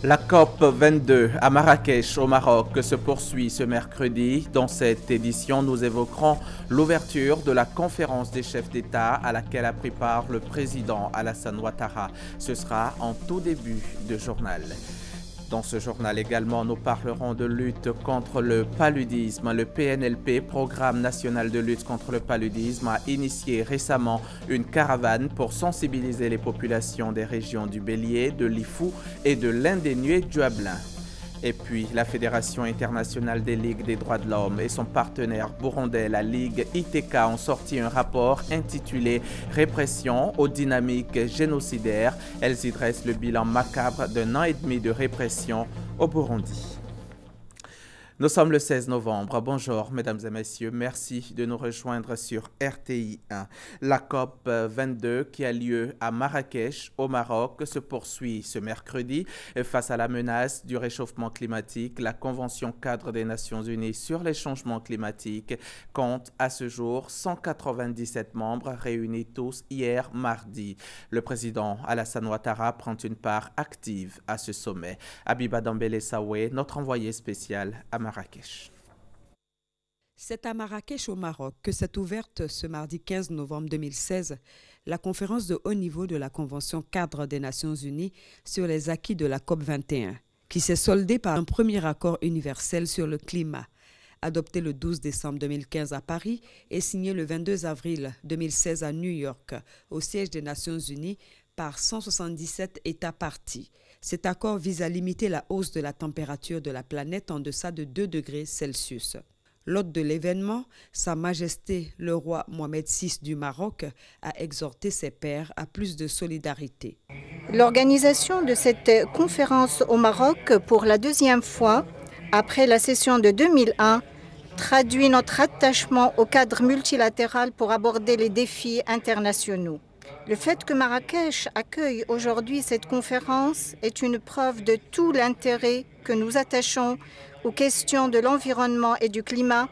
La COP 22 à Marrakech au Maroc se poursuit ce mercredi. Dans cette édition, nous évoquerons l'ouverture de la conférence des chefs d'État à laquelle a pris part le président Alassane Ouattara. Ce sera en tout début de journal. Dans ce journal également, nous parlerons de lutte contre le paludisme. Le PNLP, Programme national de lutte contre le paludisme, a initié récemment une caravane pour sensibiliser les populations des régions du Bélier, de l'Ifou et de l'Indénué du Ablin. Et puis, la Fédération internationale des ligues des droits de l'homme et son partenaire burundais, la Ligue ITK, ont sorti un rapport intitulé « Répression aux dynamiques génocidaires ». Elles y dressent le bilan macabre d'un an et demi de répression au Burundi. Nous sommes le 16 novembre. Bonjour, mesdames et messieurs. Merci de nous rejoindre sur RTI 1. La COP 22 qui a lieu à Marrakech, au Maroc, se poursuit ce mercredi. Face à la menace du réchauffement climatique, la Convention cadre des Nations Unies sur les changements climatiques compte à ce jour 197 membres réunis tous hier mardi. Le président Alassane Ouattara prend une part active à ce sommet. Abiba Dambélé-Saoué, notre envoyé spécial à Marrakech. C'est à Marrakech au Maroc que s'est ouverte ce mardi 15 novembre 2016 la conférence de haut niveau de la Convention cadre des Nations Unies sur les acquis de la COP 21, qui s'est soldée par un premier accord universel sur le climat, adopté le 12 décembre 2015 à Paris et signé le 22 avril 2016 à New York, au siège des Nations Unies, par 177 États parties. Cet accord vise à limiter la hausse de la température de la planète en deçà de 2 degrés Celsius. L'hôte de l'événement, Sa Majesté le roi Mohamed VI du Maroc, a exhorté ses pairs à plus de solidarité. L'organisation de cette conférence au Maroc pour la deuxième fois, après la session de 2001, traduit notre attachement au cadre multilatéral pour aborder les défis internationaux. Le fait que Marrakech accueille aujourd'hui cette conférence est une preuve de tout l'intérêt que nous attachons aux questions de l'environnement et du climat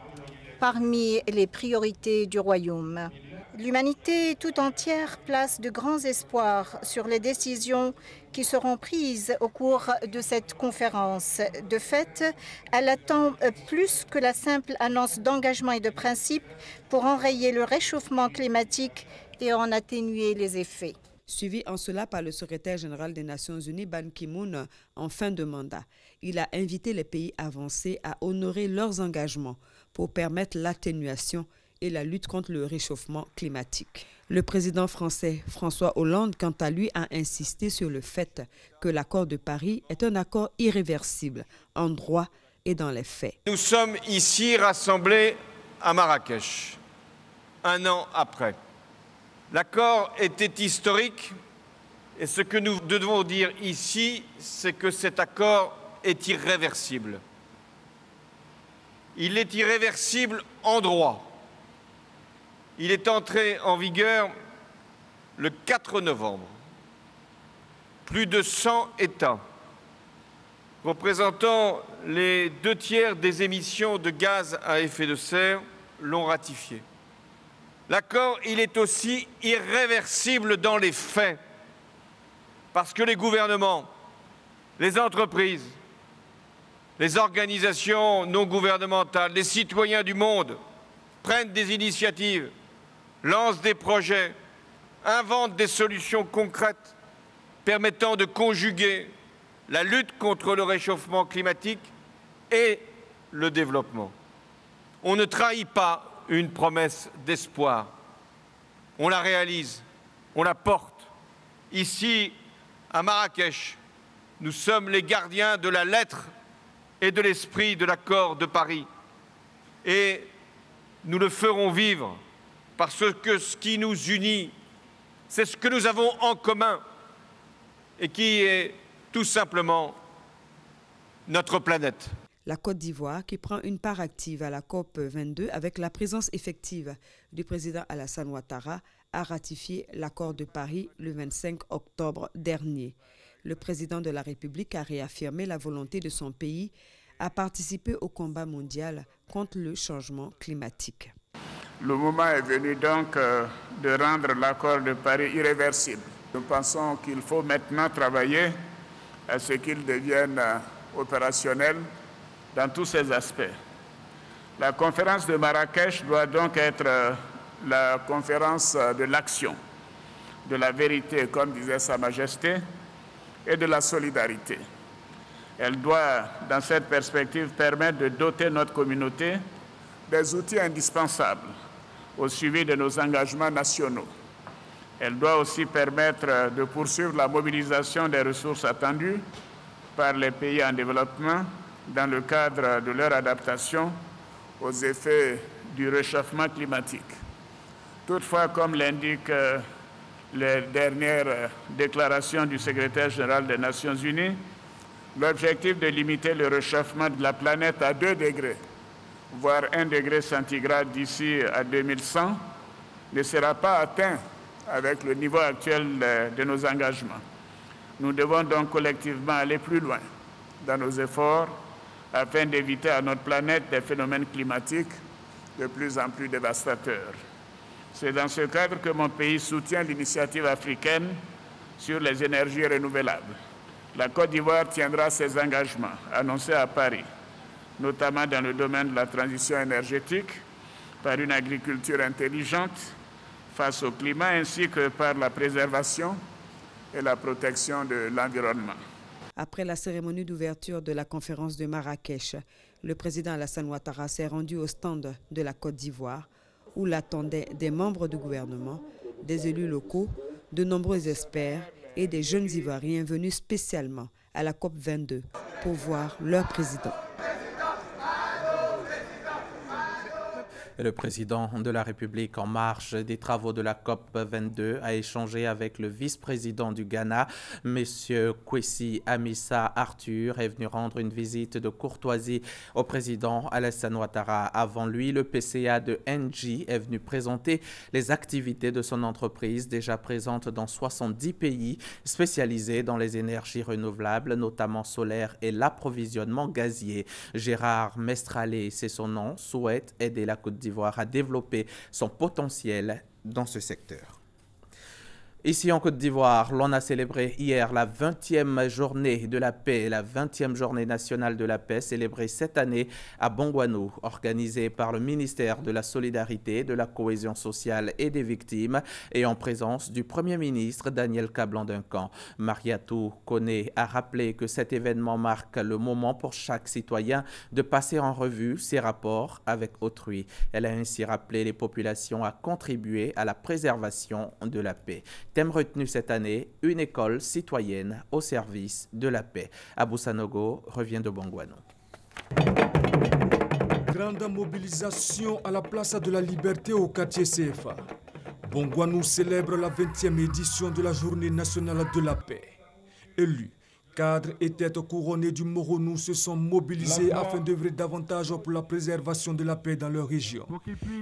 parmi les priorités du Royaume. L'humanité tout entière place de grands espoirs sur les décisions qui seront prises au cours de cette conférence. De fait, elle attend plus que la simple annonce d'engagement et de principe pour enrayer le réchauffement climatique et en atténuer les effets. Suivi en cela par le secrétaire général des Nations Unies, Ban Ki-moon, en fin de mandat. Il a invité les pays avancés à honorer leurs engagements pour permettre l'atténuation et la lutte contre le réchauffement climatique. Le président français François Hollande, quant à lui, a insisté sur le fait que l'accord de Paris est un accord irréversible en droit et dans les faits. Nous sommes ici rassemblés à Marrakech, un an après. L'accord était historique et ce que nous devons dire ici, c'est que cet accord est irréversible. Il est irréversible en droit. Il est entré en vigueur le 4 novembre. Plus de 100 États, représentant les 2/3 des émissions de gaz à effet de serre, l'ont ratifié. L'accord, il est aussi irréversible dans les faits, parce que les gouvernements, les entreprises, les organisations non gouvernementales, les citoyens du monde prennent des initiatives, lancent des projets, inventent des solutions concrètes permettant de conjuguer la lutte contre le réchauffement climatique et le développement. On ne trahit pas une promesse d'espoir. On la réalise, on la porte. Ici, à Marrakech, nous sommes les gardiens de la lettre et de l'esprit de l'accord de Paris. Et nous le ferons vivre parce que ce qui nous unit, c'est ce que nous avons en commun et qui est tout simplement notre planète. La Côte d'Ivoire, qui prend une part active à la COP 22 avec la présence effective du président Alassane Ouattara, a ratifié l'accord de Paris le 25 octobre dernier. Le président de la République a réaffirmé la volonté de son pays à participer au combat mondial contre le changement climatique. Le moment est venu donc de rendre l'accord de Paris irréversible. Nous pensons qu'il faut maintenant travailler à ce qu'ils deviennent opérationnels dans tous ces aspects. La conférence de Marrakech doit donc être la conférence de l'action, de la vérité, comme disait Sa Majesté, et de la solidarité. Elle doit, dans cette perspective, permettre de doter notre communauté des outils indispensables au suivi de nos engagements nationaux. Elle doit aussi permettre de poursuivre la mobilisation des ressources attendues par les pays en développement dans le cadre de leur adaptation aux effets du réchauffement climatique. Toutefois, comme l'indiquent les dernières déclarations du secrétaire général des Nations Unies, l'objectif de limiter le réchauffement de la planète à 2 degrés, voire 1 degré centigrade d'ici à 2100, ne sera pas atteint avec le niveau actuel de nos engagements. Nous devons donc collectivement aller plus loin dans nos efforts afin d'éviter à notre planète des phénomènes climatiques de plus en plus dévastateurs. C'est dans ce cadre que mon pays soutient l'initiative africaine sur les énergies renouvelables. La Côte d'Ivoire tiendra ses engagements annoncés à Paris, notamment dans le domaine de la transition énergétique, par une agriculture intelligente face au climat, ainsi que par la préservation et la protection de l'environnement. Après la cérémonie d'ouverture de la conférence de Marrakech, le président Alassane Ouattara s'est rendu au stand de la Côte d'Ivoire où l'attendaient des membres du gouvernement, des élus locaux, de nombreux experts et des jeunes Ivoiriens venus spécialement à la COP 22 pour voir leur président. Le président de la République, en marge des travaux de la COP 22, a échangé avec le vice-président du Ghana, M. Kwesi Amissa Arthur, est venu rendre une visite de courtoisie au président Alassane Ouattara. Avant lui, le PCA de Engie est venu présenter les activités de son entreprise, déjà présente dans 70 pays, spécialisée dans les énergies renouvelables, notamment solaires et l'approvisionnement gazier. Gérard Mestralé, c'est son nom, souhaite aider la Côte d'Ivoire à développer son potentiel dans ce secteur. Ici en Côte d'Ivoire, l'on a célébré hier la 20e journée de la paix, la 20e journée nationale de la paix, célébrée cette année à Bongouanou, organisée par le ministère de la Solidarité, de la Cohésion sociale et des victimes et en présence du Premier ministre Daniel Kablan-Duncan. Mariatou Koné a rappelé que cet événement marque le moment pour chaque citoyen de passer en revue ses rapports avec autrui. Elle a ainsi rappelé les populations à contribuer à la préservation de la paix. Thème retenu cette année, une école citoyenne au service de la paix. Abou Sanogo revient de Bongouanou. Grande mobilisation à la place de la Liberté au quartier CFA. Bongouanou célèbre la 20e édition de la Journée nationale de la paix. Élus, cadres et têtes couronnées du Moronou se sont mobilisés afin d'œuvrer davantage pour la préservation de la paix dans leur région.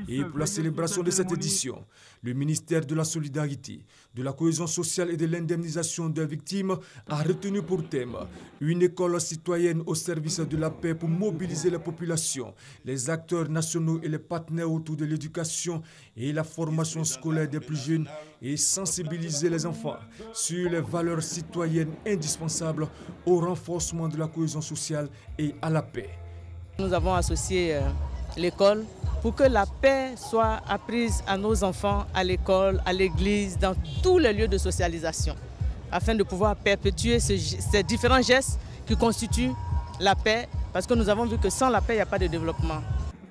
Et pour la célébration de cette édition, le ministère de la Solidarité, de la Cohésion sociale et de l'indemnisation des victimes a retenu pour thème une école citoyenne au service de la paix pour mobiliser la population, les acteurs nationaux et les partenaires autour de l'éducation et la formation scolaire des plus jeunes et sensibiliser les enfants sur les valeurs citoyennes indispensables au renforcement de la cohésion sociale et à la paix. Nous avons associé l'école pour que la paix soit apprise à nos enfants, à l'école, à l'église, dans tous les lieux de socialisation, afin de pouvoir perpétuer ces différents gestes qui constituent la paix, parce que nous avons vu que sans la paix, il n'y a pas de développement.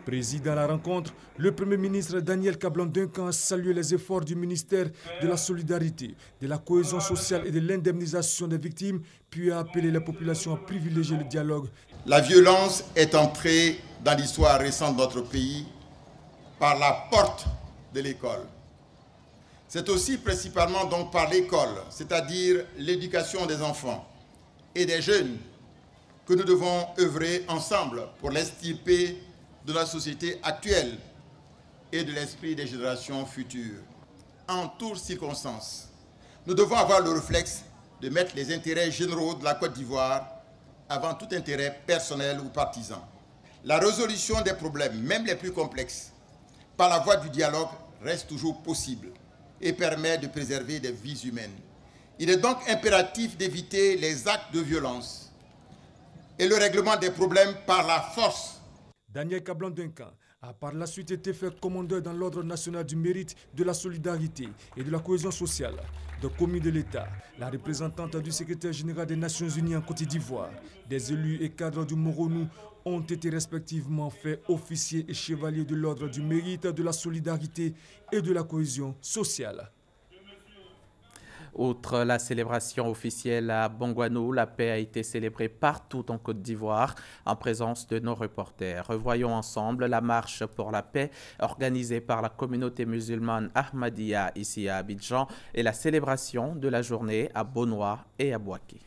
Président à la rencontre, le Premier ministre Daniel Kablan-Duncan a salué les efforts du ministère de la Solidarité, de la Cohésion sociale et de l'indemnisation des victimes, puis a appelé la population à privilégier le dialogue. La violence est entrée dans l'histoire récente de notre pays par la porte de l'école. C'est aussi principalement donc par l'école, c'est-à-dire l'éducation des enfants et des jeunes, que nous devons œuvrer ensemble pour l'extirper de la société actuelle et de l'esprit des générations futures. En toutes circonstances, nous devons avoir le réflexe de mettre les intérêts généraux de la Côte d'Ivoire avant tout intérêt personnel ou partisan. La résolution des problèmes, même les plus complexes, par la voie du dialogue, reste toujours possible et permet de préserver des vies humaines. Il est donc impératif d'éviter les actes de violence et le règlement des problèmes par la force. Daniel Kablan-Duncan a par la suite été fait commandeur dans l'Ordre national du mérite, de la solidarité et de la cohésion sociale de commis de l'État, la représentante du secrétaire général des Nations Unies en Côte d'Ivoire, des élus et cadres du Moronou ont été respectivement faits officiers et chevaliers de l'Ordre du mérite, de la solidarité et de la cohésion sociale. Outre la célébration officielle à Bongouanou, la paix a été célébrée partout en Côte d'Ivoire en présence de nos reporters. Revoyons ensemble la marche pour la paix organisée par la communauté musulmane Ahmadiyya ici à Abidjan et la célébration de la journée à Bonois et à Bouaké.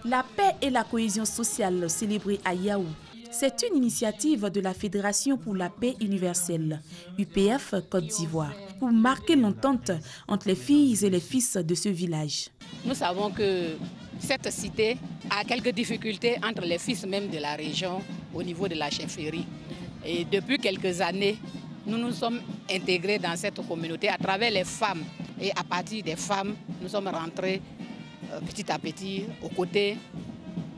La paix et la cohésion sociale célébrée à Yaou. C'est une initiative de la Fédération pour la paix universelle, UPF Côte d'Ivoire, pour marquer l'entente entre les filles et les fils de ce village. Nous savons que cette cité a quelques difficultés entre les fils même de la région au niveau de la chefferie. Et depuis quelques années, nous nous sommes intégrés dans cette communauté à travers les femmes. Et à partir des femmes, nous sommes rentrés petit à petit aux côtés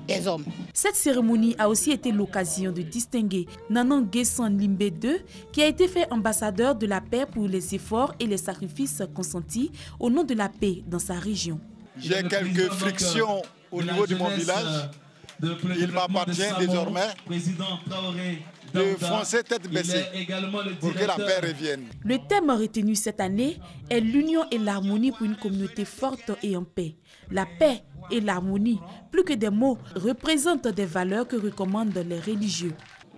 des hommes. Cette cérémonie a aussi été l'occasion de distinguer Nanan Guessan Limbe II, qui a été fait ambassadeur de la paix pour les efforts et les sacrifices consentis au nom de la paix dans sa région. J'ai quelques frictions au niveau de mon village. Il m'appartient désormais de foncer tête baissée pour que la paix revienne. Le thème retenu cette année est l'union et l'harmonie pour une communauté forte et en paix. La paix et l'harmonie, plus que des mots, représentent des valeurs que recommandent les religieux.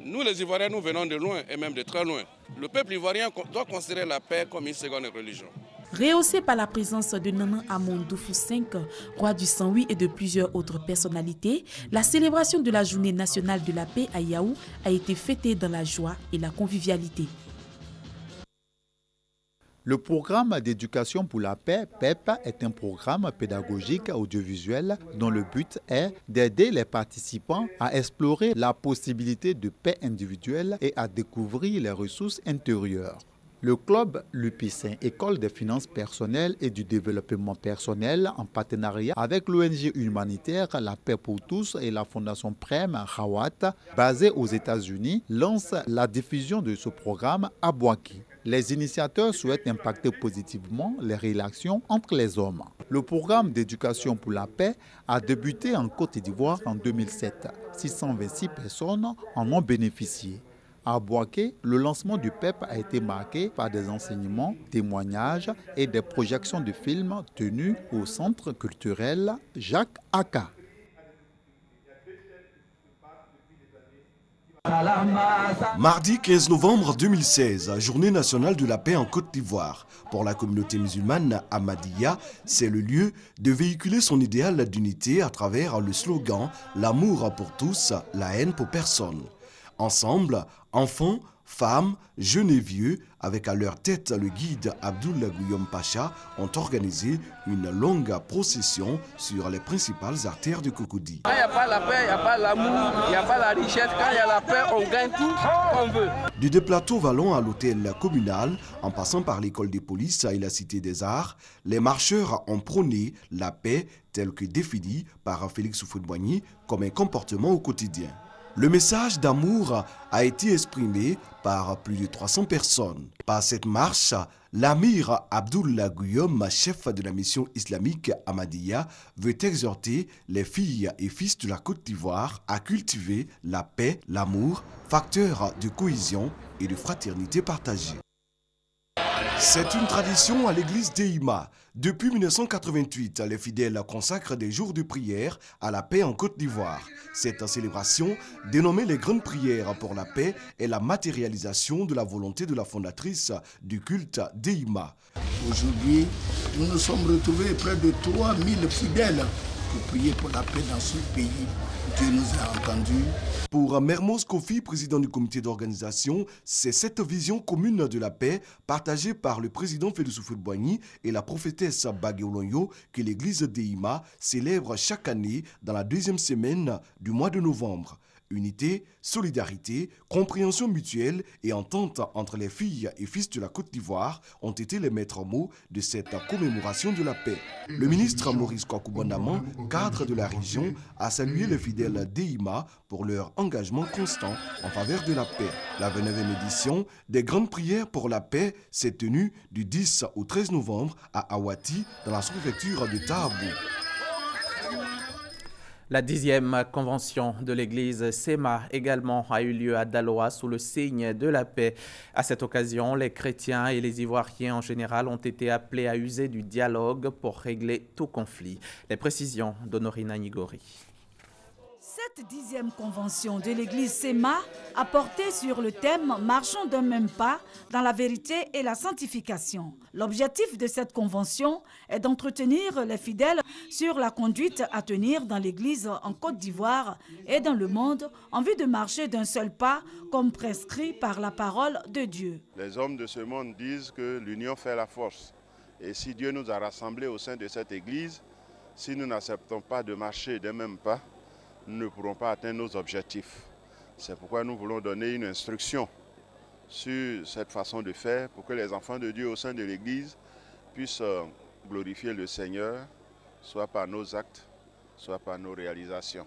Nous les Ivoiriens, nous venons de loin et même de très loin. Le peuple ivoirien doit considérer la paix comme une seconde religion. Rehaussé par la présence de Nanan Amondoufou V, roi du Saint-Louis et de plusieurs autres personnalités, la célébration de la journée nationale de la paix à Yaou a été fêtée dans la joie et la convivialité. Le programme d'éducation pour la paix, PEP, est un programme pédagogique audiovisuel dont le but est d'aider les participants à explorer la possibilité de paix individuelle et à découvrir les ressources intérieures. Le club Lupicin, École des finances personnelles et du développement personnel, en partenariat avec l'ONG humanitaire La Paix pour tous et la fondation Prem Rawat, basée aux États-Unis, lance la diffusion de ce programme à Bouaké. Les initiateurs souhaitent impacter positivement les relations entre les hommes. Le programme d'éducation pour la paix a débuté en Côte d'Ivoire en 2007. 626 personnes en ont bénéficié. À Bouaké, le lancement du PEP a été marqué par des enseignements, témoignages et des projections de films tenus au centre culturel Jacques Aka. Mardi 15 novembre 2016, journée nationale de la paix en Côte d'Ivoire. Pour la communauté musulmane Ahmadiyya, c'est le lieu de véhiculer son idéal d'unité à travers le slogan « L'amour pour tous, la haine pour personne ». Ensemble, enfants, femmes, jeunes et vieux, avec à leur tête le guide Abdoul Guillaume Pacha, ont organisé une longue procession sur les principales artères de Cocody. Quand il n'y a pas la paix, il n'y a pas l'amour, il n'y a pas la richesse. Quand il y a la paix, on gagne tout qu'on veut. Du déplateau Vallon à l'hôtel communal, en passant par l'école des polices et la cité des arts, les marcheurs ont prôné la paix telle que définie par Félix Houphouët-Boigny comme un comportement au quotidien. Le message d'amour a été exprimé par plus de 300 personnes. Par cette marche, l'amir Abdoul Guillaume, chef de la mission islamique Ahmadiyya, veut exhorter les filles et fils de la Côte d'Ivoire à cultiver la paix, l'amour, facteur de cohésion et de fraternité partagée. C'est une tradition à l'église d'Eima. Depuis 1988, les fidèles consacrent des jours de prière à la paix en Côte d'Ivoire. Cette célébration, dénommée les grandes prières pour la paix, est la matérialisation de la volonté de la fondatrice du culte d'Eima. Aujourd'hui, nous nous sommes retrouvés près de 3000 fidèles pour prier pour la paix dans ce pays. Dieu nous a entendus. Pour Mermoz Kofi, président du comité d'organisation, c'est cette vision commune de la paix partagée par le président Félix Houphouët-Boigny et la prophétesse Bagué Olonyo que l'église d'Eima célèbre chaque année dans la deuxième semaine du mois de novembre. Unité, solidarité, compréhension mutuelle et entente entre les filles et fils de la Côte d'Ivoire ont été les maîtres mots de cette commémoration de la paix. Le ministre Maurice Kwaku-Bondaman, cadre de la région, a salué les fidèles d'EIMA pour leur engagement constant en faveur de la paix. La 29e édition des Grandes Prières pour la paix s'est tenue du 10 au 13 novembre à Awati, dans la sous-préfecture de Tahabou. La 10e convention de l'église SEMA également a eu lieu à Daloa sous le signe de la paix. À cette occasion, les chrétiens et les Ivoiriens en général ont été appelés à user du dialogue pour régler tout conflit. Les précisions d'Honorina Nigori. Cette 10e convention de l'église SEMA a porté sur le thème « Marchons d'un même pas dans la vérité et la sanctification ». L'objectif de cette convention est d'entretenir les fidèles sur la conduite à tenir dans l'église en Côte d'Ivoire et dans le monde en vue de marcher d'un seul pas comme prescrit par la parole de Dieu. Les hommes de ce monde disent que l'union fait la force. Et si Dieu nous a rassemblés au sein de cette église, si nous n'acceptons pas de marcher d'un même pas, nous ne pourrons pas atteindre nos objectifs. C'est pourquoi nous voulons donner une instruction sur cette façon de faire pour que les enfants de Dieu au sein de l'Église puissent glorifier le Seigneur, soit par nos actes, soit par nos réalisations.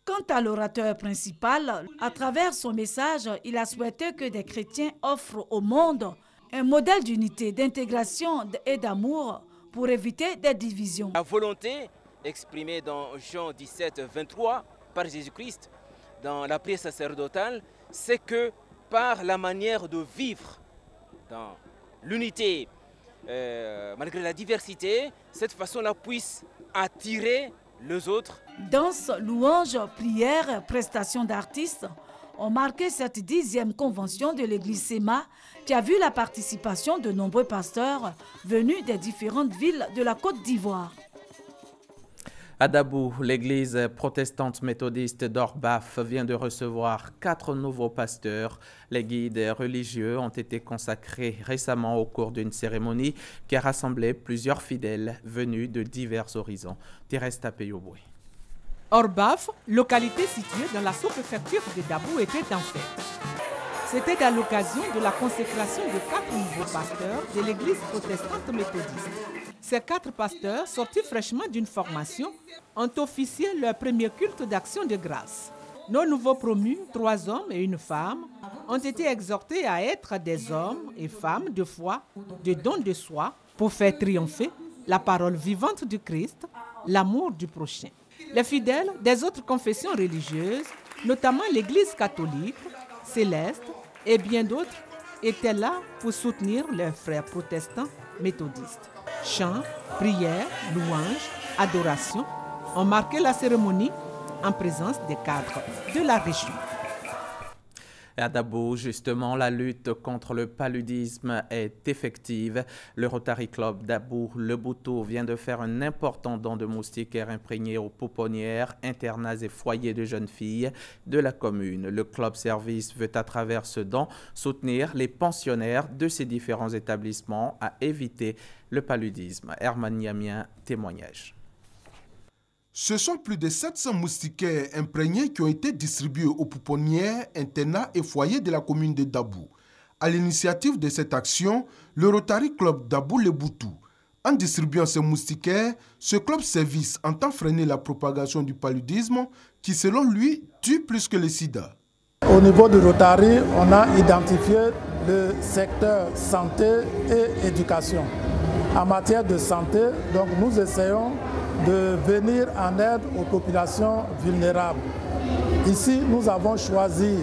Quant à l'orateur principal, à travers son message, il a souhaité que des chrétiens offrent au monde un modèle d'unité, d'intégration et d'amour pour éviter des divisions. La volonté exprimée dans Jean 17, 23, par Jésus-Christ, dans la prière sacerdotale, c'est que par la manière de vivre dans l'unité, malgré la diversité, cette façon-là puisse attirer les autres. Danse, louanges, prières, prestations d'artistes ont marqué cette 10e convention de l'église SEMA qui a vu la participation de nombreux pasteurs venus des différentes villes de la Côte d'Ivoire. À Dabou, l'église protestante méthodiste d'Orbaf vient de recevoir 4 nouveaux pasteurs. Les guides religieux ont été consacrés récemment au cours d'une cérémonie qui a rassemblé plusieurs fidèles venus de divers horizons. Thérèse Tapeyoboué. Orbaf, localité située dans la sous-préfecture de Dabou, était en fête. C'était à l'occasion de la consécration de 4 nouveaux pasteurs de l'église protestante méthodiste. Ces 4 pasteurs, sortis fraîchement d'une formation, ont officié leur premier culte d'action de grâce. Nos nouveaux promus, 3 hommes et une femme, ont été exhortés à être des hommes et femmes de foi, de don de soi, pour faire triompher la parole vivante du Christ, l'amour du prochain. Les fidèles des autres confessions religieuses, notamment l'Église catholique, Céleste et bien d'autres, étaient là pour soutenir leurs frères protestants méthodistes. Chants, prières, louanges, adorations ont marqué la cérémonie en présence des cadres de la région. À Dabou, justement, la lutte contre le paludisme est effective. Le Rotary Club Dabou, le Boutou, vient de faire un important don de moustiquaires imprégnés aux pouponnières, internats et foyers de jeunes filles de la commune. Le club service veut à travers ce don soutenir les pensionnaires de ces différents établissements à éviter le paludisme. Herman Niamien, témoignage. Ce sont plus de 700 moustiquaires imprégnés qui ont été distribués aux pouponnières, internats et foyers de la commune de Dabou. À l'initiative de cette action, le Rotary Club Dabou-le-Boutou. En distribuant ces moustiquaires, ce club service entend freiner la propagation du paludisme qui, selon lui, tue plus que le sida. Au niveau du Rotary, on a identifié le secteur santé et éducation. En matière de santé, donc nous essayons de venir en aide aux populations vulnérables. Ici, nous avons choisi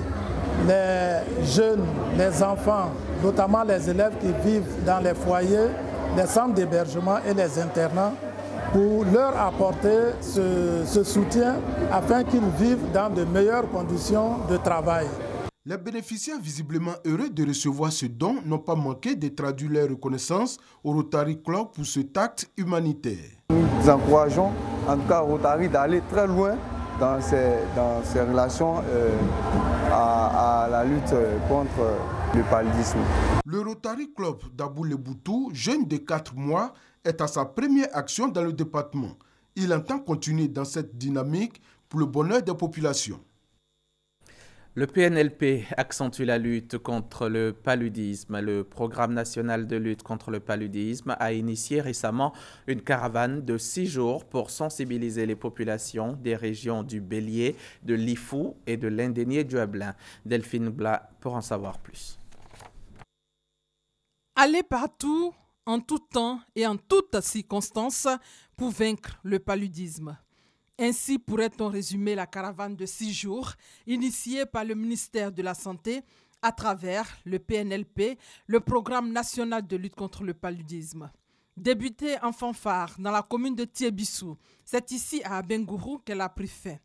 les jeunes, les enfants, notamment les élèves qui vivent dans les foyers, les centres d'hébergement et les internats, pour leur apporter ce soutien afin qu'ils vivent dans de meilleures conditions de travail. Les bénéficiaires visiblement heureux de recevoir ce don n'ont pas manqué de traduire leur reconnaissance au Rotary Club pour cet acte humanitaire. Nous encourageons en tout cas Rotary d'aller très loin dans ses relations à la lutte contre le paludisme. Le Rotary Club Dabou-le-Boutou, jeune de 4 mois, est à sa première action dans le département. Il entend continuer dans cette dynamique pour le bonheur des populations. Le PNLP accentue la lutte contre le paludisme. Le Programme national de lutte contre le paludisme a initié récemment une caravane de 6 jours pour sensibiliser les populations des régions du Bélier, de l'Ifou et de l'Indénié-Duablin. Delphine Blas pour en savoir plus. Aller partout, en tout temps et en toutes circonstances pour vaincre le paludisme. Ainsi pourrait-on résumer la caravane de 6 jours initiée par le ministère de la Santé à travers le PNLP, le Programme national de lutte contre le paludisme. Débutée en fanfare dans la commune de Thiébissou, c'est ici à Abengourou qu'elle a pris fin.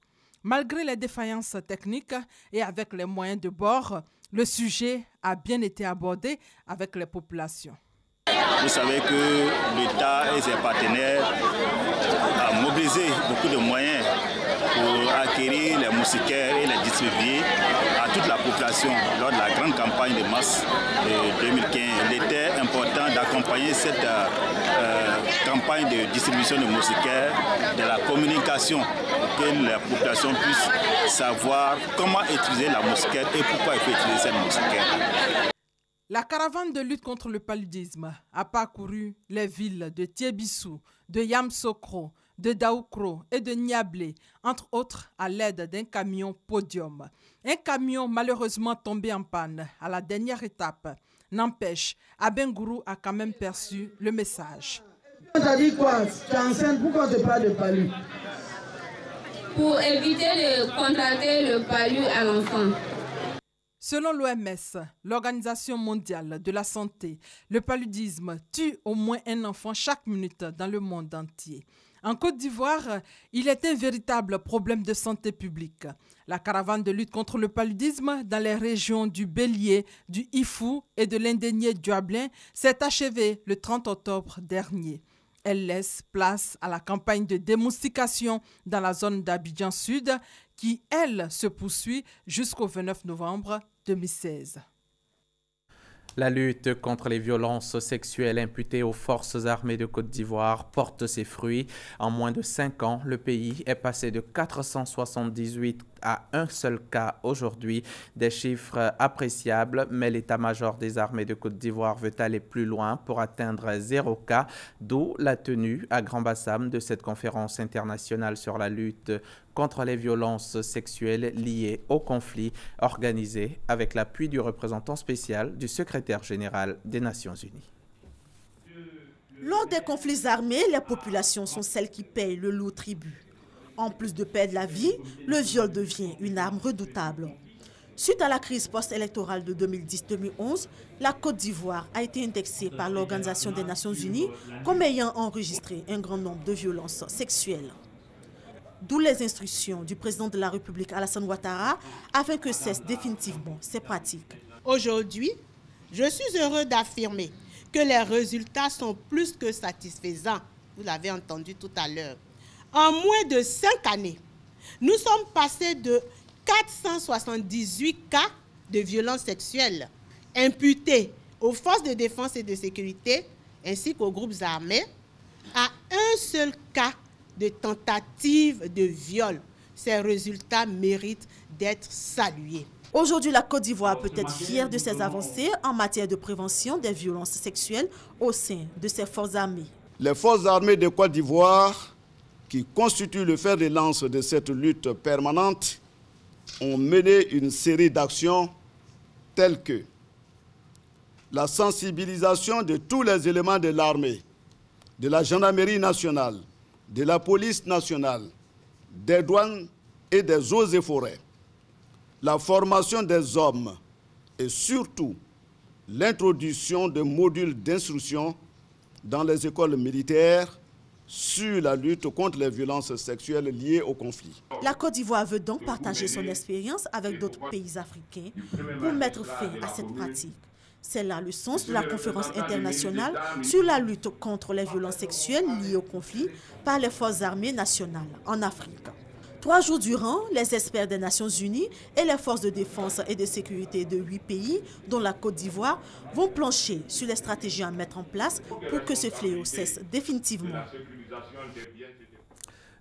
Malgré les défaillances techniques et avec les moyens de bord, le sujet a bien été abordé avec les populations. Vous savez que l'État et ses partenaires ont mobilisé beaucoup de moyens pour acquérir les moustiquaires et les distribuer à toute la population lors de la grande campagne de mars 2015. Il était important d'accompagner cette campagne de distribution de moustiquaires, de la communication pour que la population puisse savoir comment utiliser la moustiquaire et pourquoi il faut utiliser cette moustiquaire. La caravane de lutte contre le paludisme a parcouru les villes de Thiébissou, de Yamsokro, de Daoukro et de Niablé, entre autres à l'aide d'un camion podium. Un camion malheureusement tombé en panne à la dernière étape. N'empêche, Abengourou a quand même perçu le message. T'as dit quoi? Tu es enceinte, pourquoi tu parles de palu? Pour éviter de contracter le palu à l'enfant. Selon l'OMS, l'Organisation mondiale de la santé, le paludisme tue au moins un enfant chaque minute dans le monde entier. En Côte d'Ivoire, il est un véritable problème de santé publique. La caravane de lutte contre le paludisme dans les régions du Bélier, du Ifou et de l'Indénié-Duablin s'est achevée le 30 octobre dernier. Elle laisse place à la campagne de démoustication dans la zone d'Abidjan Sud qui, elle, se poursuit jusqu'au 29 novembre 2016. La lutte contre les violences sexuelles imputées aux forces armées de Côte d'Ivoire porte ses fruits. En moins de 5 ans, le pays est passé de 478 à un seul cas aujourd'hui. Des chiffres appréciables, mais l'état-major des armées de Côte d'Ivoire veut aller plus loin pour atteindre 0 cas, d'où la tenue à Grand-Bassam de cette conférence internationale sur la lutte contre les violences sexuelles liées au conflit, organisée avec l'appui du représentant spécial du secrétaire général des Nations Unies. Lors des conflits armés, les populations sont celles qui payent le lourd tribut. En plus de perdre la vie, le viol devient une arme redoutable. Suite à la crise post-électorale de 2010-2011, la Côte d'Ivoire a été indexée par l'Organisation des Nations Unies comme ayant enregistré un grand nombre de violences sexuelles. D'où les instructions du président de la République Alassane Ouattara afin que cessent définitivement ces pratiques. Aujourd'hui, je suis heureux d'affirmer que les résultats sont plus que satisfaisants. Vous l'avez entendu tout à l'heure. En moins de 5 années, nous sommes passés de 478 cas de violences sexuelles imputés aux forces de défense et de sécurité ainsi qu'aux groupes armés à un seul cas de tentative de viol. Ces résultats méritent d'être salués. Aujourd'hui, la Côte d'Ivoire peut être fière de ses avancées en matière de prévention des violences sexuelles au sein de ses forces armées. Les forces armées de Côte d'Ivoire, qui constituent le fer de lance de cette lutte permanente, ont mené une série d'actions telles que la sensibilisation de tous les éléments de l'armée, de la gendarmerie nationale, de la police nationale, des douanes et des eaux et forêts, la formation des hommes et surtout l'introduction de modules d'instruction dans les écoles militaires sur la lutte contre les violences sexuelles liées au conflit. La Côte d'Ivoire veut donc partager son expérience avec d'autres pays africains pour mettre fin à cette pratique. C'est là le sens de la conférence internationale sur la lutte contre les violences sexuelles liées au conflit par les forces armées nationales en Afrique. 3 jours durant, les experts des Nations Unies et les forces de défense et de sécurité de 8 pays, dont la Côte d'Ivoire, vont plancher sur les stratégies à mettre en place pour que ce fléau cesse définitivement.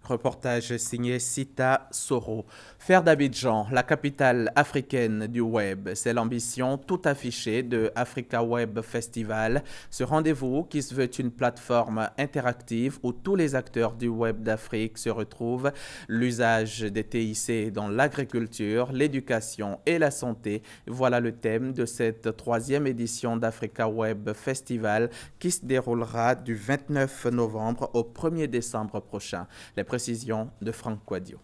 Reportage signé Sita Soro. Faire d'Abidjan la capitale africaine du web, c'est l'ambition tout affichée de Africa Web Festival. Ce rendez-vous qui se veut une plateforme interactive où tous les acteurs du web d'Afrique se retrouvent. L'usage des TIC dans l'agriculture, l'éducation et la santé. Voilà le thème de cette 3e édition d'Africa Web Festival qui se déroulera du 29 novembre au 1er décembre prochain. Les précisions de Franck Quadio.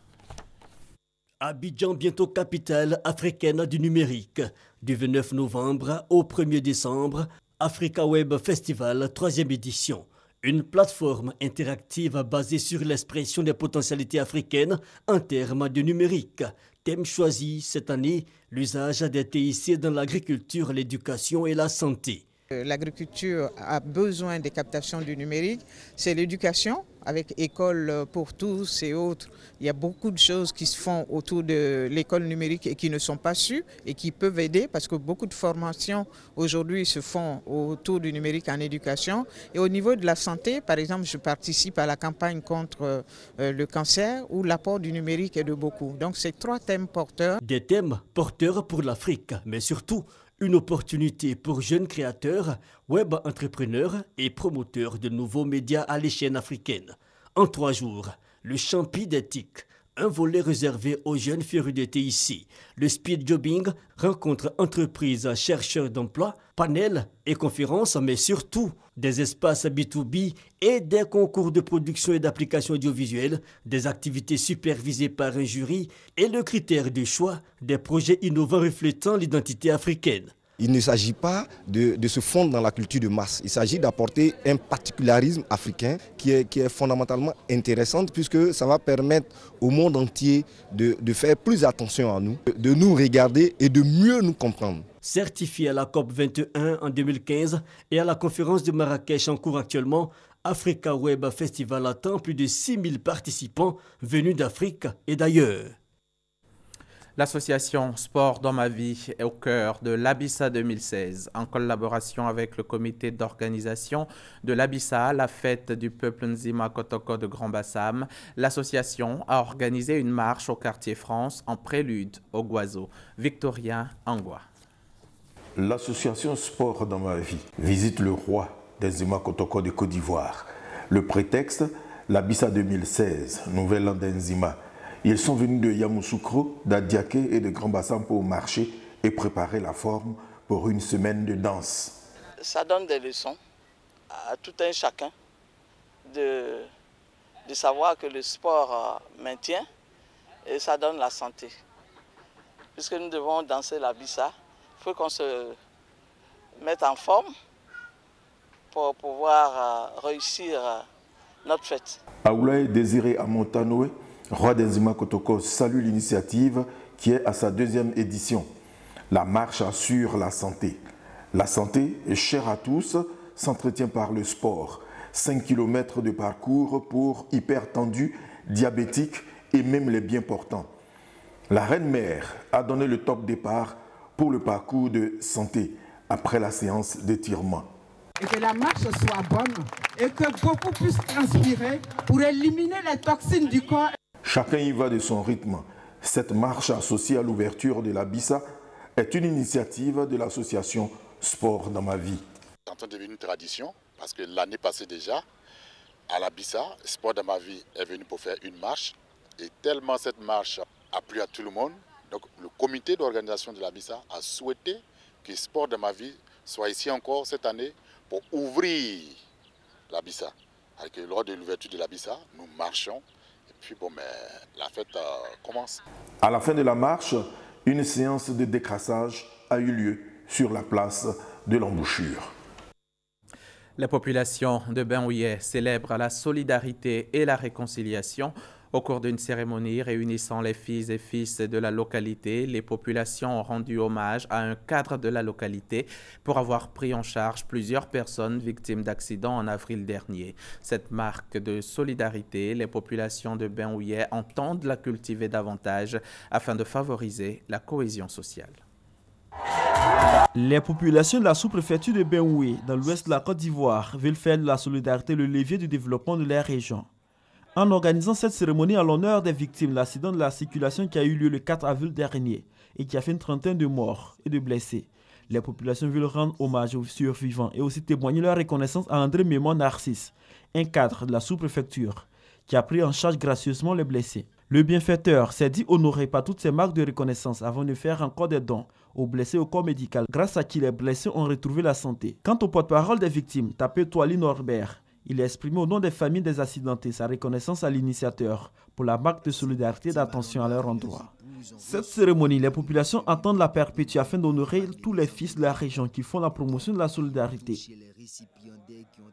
Abidjan, bientôt capitale africaine du numérique. Du 29 novembre au 1er décembre, Africa Web Festival, 3e édition. Une plateforme interactive basée sur l'expression des potentialités africaines en termes de numérique. Thème choisi cette année, l'usage des TIC dans l'agriculture, l'éducation et la santé. L'agriculture a besoin des captations du numérique, c'est l'éducation avec école pour tous et autres. Il y a beaucoup de choses qui se font autour de l'école numérique et qui ne sont pas sues et qui peuvent aider parce que beaucoup de formations aujourd'hui se font autour du numérique en éducation. Et au niveau de la santé, par exemple, je participe à la campagne contre le cancer où l'apport du numérique est de beaucoup. Donc c'est 3 thèmes porteurs. Des thèmes porteurs pour l'Afrique, mais surtout une opportunité pour jeunes créateurs, web entrepreneurs et promoteurs de nouveaux médias à l'échelle africaine. En 3 jours, le champi des TIC, un volet réservé aux jeunes férus de TIC, le speed jobbing, rencontre entreprises, chercheurs d'emploi, panels et conférences, mais surtout des espaces B2B et des concours de production et d'application audiovisuelle, des activités supervisées par un jury et le critère de choix des projets innovants reflétant l'identité africaine. Il ne s'agit pas de se fondre dans la culture de masse. Il s'agit d'apporter un particularisme africain qui est fondamentalement intéressant puisque ça va permettre au monde entier de faire plus attention à nous, de nous regarder et de mieux nous comprendre. Certifié à la COP 21 en 2015 et à la conférence de Marrakech en cours actuellement, Africa Web Festival attend plus de 6000 participants venus d'Afrique et d'ailleurs. L'association Sport dans ma vie est au cœur de l'Abissa 2016. En collaboration avec le comité d'organisation de l'Abissa, la fête du peuple Nzima Kotoko de Grand Bassam, l'association a organisé une marche au quartier France en prélude au Guazo. Victorien Angwa. L'association Sport dans ma vie visite le roi des Nzima Kotoko de Côte d'Ivoire. Le prétexte, l'Abissa 2016, nouvel an d'Nzima. Ils sont venus de Yamoussoukro, d'Adiaké et de Grand Bassam pour marcher et préparer la forme pour une semaine de danse. Ça donne des leçons à tout un chacun de savoir que le sport maintient et ça donne la santé. Puisque nous devons danser l'Abissa, il faut qu'on se mette en forme pour pouvoir réussir notre fête. Aoulaye Désiré Amontanoé, roi des Nzima Kotoko, salue l'initiative qui est à sa 2e édition. La marche assure la santé. La santé est chère à tous, s'entretient par le sport. 5 km de parcours pour hypertendus, diabétiques et même les bien portants. La reine-mère a donné le top départ pour le parcours de santé après la séance d'étirement. Et que la marche soit bonne et que beaucoup puissent transpirer pour éliminer les toxines du corps. Chacun y va de son rythme. Cette marche associée à l'ouverture de l'Abissa est une initiative de l'association Sport dans ma vie. C'est en train de devenir une tradition parce que l'année passée déjà, à l'Abissa, Sport dans ma vie est venu pour faire une marche. Et tellement cette marche a plu à tout le monde, donc le comité d'organisation de l'Abissa a souhaité que Sport dans ma vie soit ici encore cette année pour ouvrir l'Abissa. Lors de l'ouverture de l'Abissa, nous marchons. Et puis bon, mais la fête commence. À la fin de la marche, une séance de décrassage a eu lieu sur la place de l'embouchure. La population de Benouillet célèbre la solidarité et la réconciliation. Au cours d'une cérémonie réunissant les filles et fils de la localité, les populations ont rendu hommage à un cadre de la localité pour avoir pris en charge plusieurs personnes victimes d'accidents en avril dernier. Cette marque de solidarité, les populations de Benouillet entendent la cultiver davantage afin de favoriser la cohésion sociale. Les populations de la sous-préfecture de Benouillet, dans l'ouest de la Côte d'Ivoire, veulent faire de la solidarité le levier du développement de leur région. En organisant cette cérémonie à l'honneur des victimes de l'accident de la circulation qui a eu lieu le 4 avril dernier et qui a fait une trentaine de morts et de blessés, les populations veulent rendre hommage aux survivants et aussi témoigner leur reconnaissance à André Mémon Narcisse, un cadre de la sous-préfecture, qui a pris en charge gracieusement les blessés. Le bienfaiteur s'est dit honoré par toutes ces marques de reconnaissance avant de faire encore des dons aux blessés au corps médical, grâce à qui les blessés ont retrouvé la santé. Quant au porte-parole des victimes, Tapé Toali Norbert, il a exprimé au nom des familles des accidentés sa reconnaissance à l'initiateur pour la marque de solidarité et d'attention à leur endroit. Cette cérémonie, les populations entendent la perpétuer afin d'honorer tous les fils de la région qui font la promotion de la solidarité.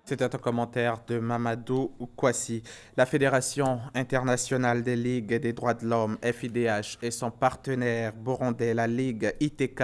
C'était un commentaire de Mamadou Kwasi. La Fédération internationale des ligues des droits de l'homme, FIDH, et son partenaire burundais, la Ligue ITK,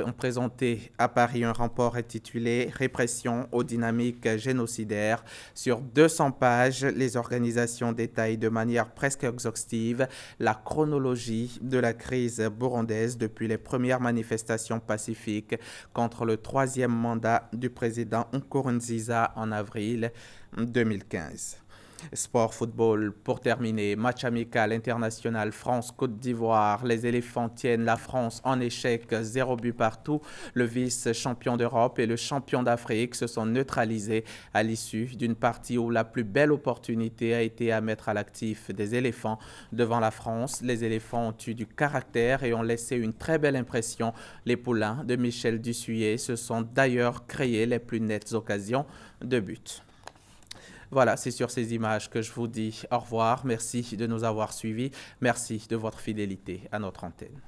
ont présenté à Paris un rapport intitulé « Répression aux dynamiques génocidaires ». Sur 200 pages, les organisations détaillent de manière presque exhaustive la chronologie de la crise burundaise depuis les premières manifestations pacifiques contre le 3e mandat du président Nkurunziza en avril 2015. Sport football, pour terminer, match amical international France-Côte d'Ivoire. Les éléphants tiennent la France en échec, 0 but partout. Le vice-champion d'Europe et le champion d'Afrique se sont neutralisés à l'issue d'une partie où la plus belle opportunité a été à mettre à l'actif des éléphants. Devant la France, les éléphants ont eu du caractère et ont laissé une très belle impression. Les poulains de Michel Dussuyer se sont d'ailleurs créés les plus nettes occasions de but. Voilà, c'est sur ces images que je vous dis au revoir. Merci de nous avoir suivis. Merci de votre fidélité à notre antenne.